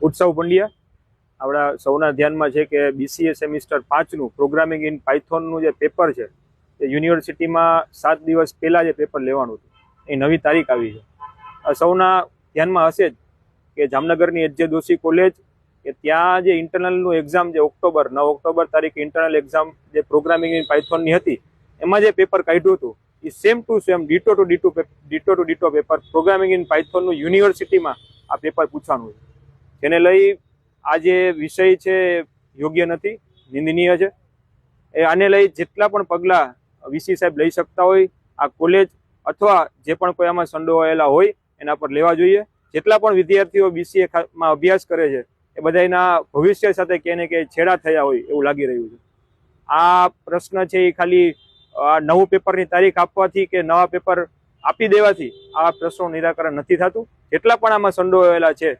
ઉત્સવ પંડ્યા આપણા સૌના ધ્યાનમાં છે કે BCA સેમિસ્ટર 5નું પ્રોગ્રામિંગ ઇન પાયથોનનું જે પેપર છે એ યુનિવર્સિટીમાં 7 દિવસ પહેલાં જે પેપર લેવાનું હતું એ નવી તારીખ આવી છે। સૌના ધ્યાનમાં હશે જ કે જામનગરની HJ દોશી કોલેજ કે ત્યાં જે ઇન્ટરનલનું એક્ઝામ જે 9 ઓક્ટોબર તારીખે ઇન્ટરનલ એક્ઝામ જે પ્રોગ્રામિંગ ઇન પાયથોનની હતી એમાં જે પેપર કાઢ્યું હતું એ same to same ditto to ditto paper programming in પાયથોનનું યુનિવર્સિટીમાં આ પેપર પૂછવાનું છે, જેને લઈ આ જે વિષય છે યોગ્ય નથી, નિંદનીય છે। એ આને લઈ જેટલા પણ પગલાં VC સાહેબ લઈ શકતા હોય આ કોલેજ અથવા જે પણ કોઈ આમાં સંડોવાયેલા હોય એના પર લેવા જોઈએ। જેટલા પણ વિદ્યાર્થીઓ BCA માં અભ્યાસ કરે છે એ બધાના ભવિષ્ય સાથે ક્યાંય ને ક્યાંય છેડા થયા હોય એવું લાગી રહ્યું છે। આ પ્રશ્ન છે એ ખાલી નવું પેપરની તારીખ આપવાથી કે નવા પેપર આપી દેવાથી આ પ્રશ્નનું નિરાકરણ નથી થતું। જેટલા પણ આમાં સંડોવાયેલા છે